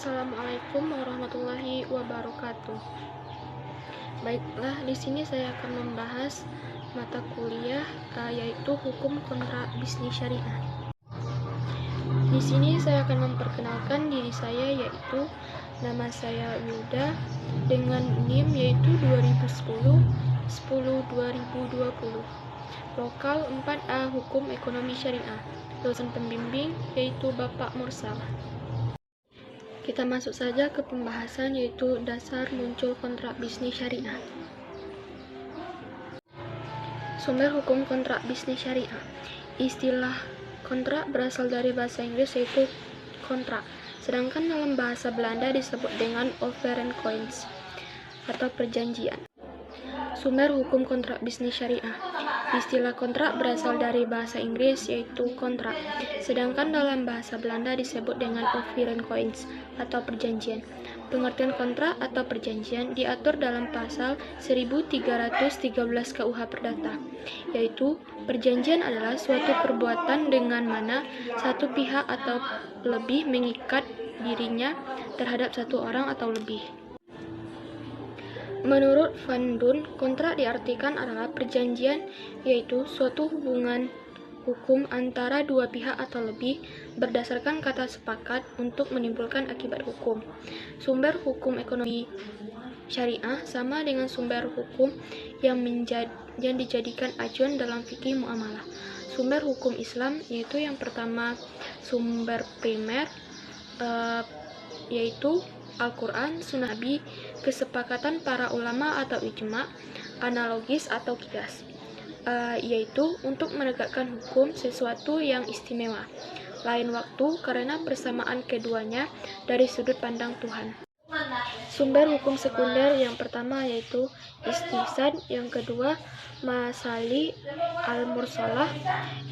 Assalamualaikum warahmatullahi wabarakatuh. Baiklah, di sini saya akan membahas mata kuliah yaitu Hukum Kontrak Bisnis Syariah. Di sini saya akan memperkenalkan diri saya, yaitu nama saya Wilda dengan NIM yaitu 2010 10 2020. Lokal 4A Hukum Ekonomi Syariah. Dosen pembimbing yaitu Bapak Mursal. Kita masuk saja ke pembahasan, yaitu dasar muncul kontrak bisnis syariah. Sumber hukum kontrak bisnis syariah. Istilah kontrak berasal dari bahasa Inggris yaitu kontrak, sedangkan dalam bahasa Belanda disebut dengan overeenkomst atau perjanjian. Sumber hukum kontrak bisnis syariah. Istilah kontrak berasal dari bahasa Inggris yaitu kontrak, sedangkan dalam bahasa Belanda disebut dengan overeenkomst atau perjanjian. Pengertian kontrak atau perjanjian diatur dalam pasal 1313 KUH Perdata, yaitu perjanjian adalah suatu perbuatan dengan mana satu pihak atau lebih mengikat dirinya terhadap satu orang atau lebih. Menurut Van Dun, kontrak diartikan adalah perjanjian, yaitu suatu hubungan hukum antara dua pihak atau lebih berdasarkan kata sepakat untuk menimbulkan akibat hukum. Sumber hukum ekonomi syariah sama dengan sumber hukum yang dijadikan acuan dalam fikih muamalah. Sumber hukum Islam yaitu yang pertama sumber primer yaitu Al-Quran, Sunnah Nabi, kesepakatan para ulama atau ijma, analogis atau qiyas, yaitu untuk menegakkan hukum sesuatu yang istimewa, lain waktu karena persamaan keduanya dari sudut pandang Tuhan. Sumber hukum sekunder yang pertama yaitu istihsan, yang kedua masali al-mursalah,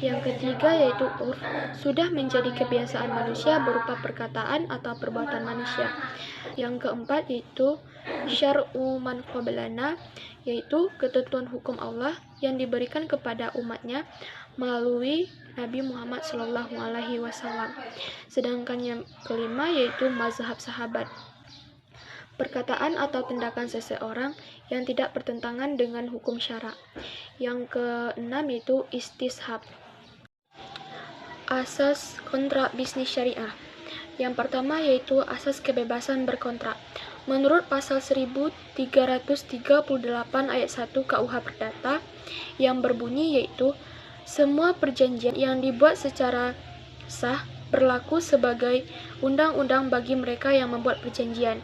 yang ketiga yaitu urf, sudah menjadi kebiasaan manusia berupa perkataan atau perbuatan manusia. Yang keempat yaitu syar'u man qablana, yaitu ketentuan hukum Allah yang diberikan kepada umatnya melalui Nabi Muhammad SAW. Sedangkan yang kelima yaitu mazhab sahabat, perkataan atau tindakan seseorang yang tidak bertentangan dengan hukum syara. Yang keenam yaitu istishab. Asas kontrak bisnis syariah. Yang pertama yaitu asas kebebasan berkontrak. Menurut pasal 1338 ayat 1 KUH Perdata yang berbunyi yaitu semua perjanjian yang dibuat secara sah berlaku sebagai undang-undang bagi mereka yang membuat perjanjian.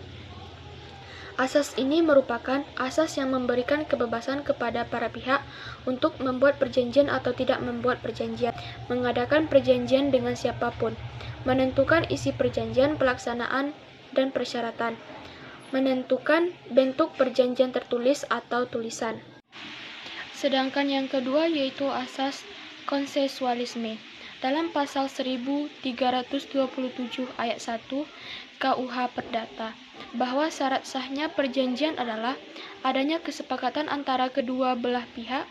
Asas ini merupakan asas yang memberikan kebebasan kepada para pihak untuk membuat perjanjian atau tidak membuat perjanjian, mengadakan perjanjian dengan siapapun, menentukan isi perjanjian, pelaksanaan, dan persyaratan, menentukan bentuk perjanjian tertulis atau tulisan. Sedangkan yang kedua yaitu asas konsensualisme. Dalam pasal 1327 ayat 1 KUH Perdata, bahwa syarat sahnya perjanjian adalah adanya kesepakatan antara kedua belah pihak.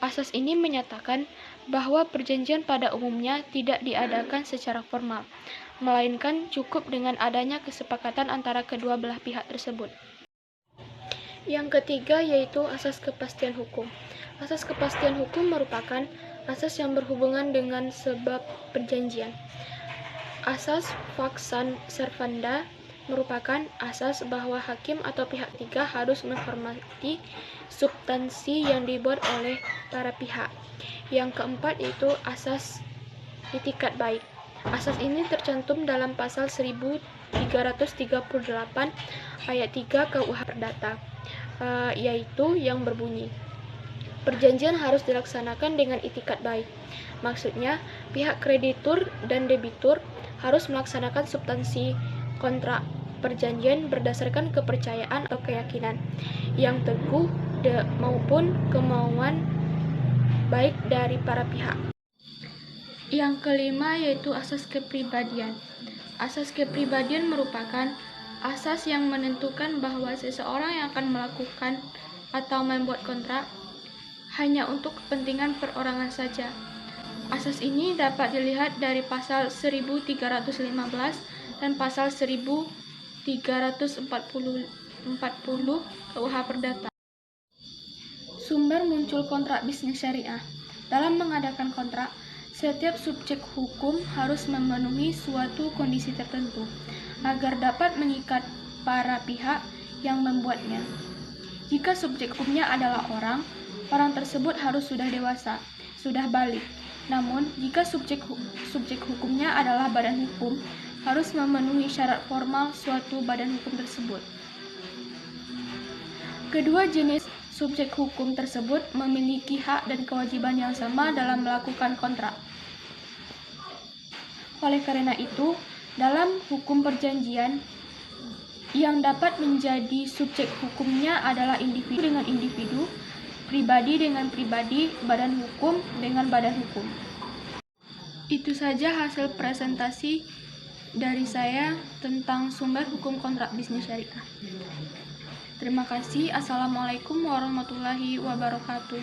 Asas ini menyatakan bahwa perjanjian pada umumnya tidak diadakan secara formal, melainkan cukup dengan adanya kesepakatan antara kedua belah pihak tersebut. Yang ketiga yaitu asas kepastian hukum. Asas kepastian hukum merupakan asas yang berhubungan dengan sebab perjanjian. Asas fax servanda merupakan asas bahwa hakim atau pihak ketiga harus menghormati substansi yang dibuat oleh para pihak. Yang keempat yaitu asas itikat baik. Asas ini tercantum dalam pasal 1338 ayat 3 KUH Perdata, yaitu yang berbunyi perjanjian harus dilaksanakan dengan itikat baik. Maksudnya, pihak kreditur dan debitur harus melaksanakan substansi kontrak perjanjian berdasarkan kepercayaan atau keyakinan yang teguh maupun kemauan baik dari para pihak. Yang kelima yaitu asas kepribadian. Asas kepribadian merupakan asas yang menentukan bahwa seseorang yang akan melakukan atau membuat kontrak hanya untuk kepentingan perorangan saja. Asas ini dapat dilihat dari pasal 1315 dan pasal 1340 KUH Perdata. Sumber muncul kontrak bisnis syariah. Dalam mengadakan kontrak, setiap subjek hukum harus memenuhi suatu kondisi tertentu agar dapat mengikat para pihak yang membuatnya. Jika subjek hukumnya adalah orang tersebut harus sudah dewasa, sudah baligh. Namun, jika subjek hukumnya adalah badan hukum, harus memenuhi syarat formal suatu badan hukum tersebut. Kedua jenis subjek hukum tersebut memiliki hak dan kewajiban yang sama dalam melakukan kontrak. Oleh karena itu, dalam hukum perjanjian, yang dapat menjadi subjek hukumnya adalah individu dengan individu, pribadi dengan pribadi, badan hukum dengan badan hukum. Itu saja hasil presentasi dari saya tentang sumber hukum kontrak bisnis syariah. Terima kasih. Assalamualaikum warahmatullahi wabarakatuh.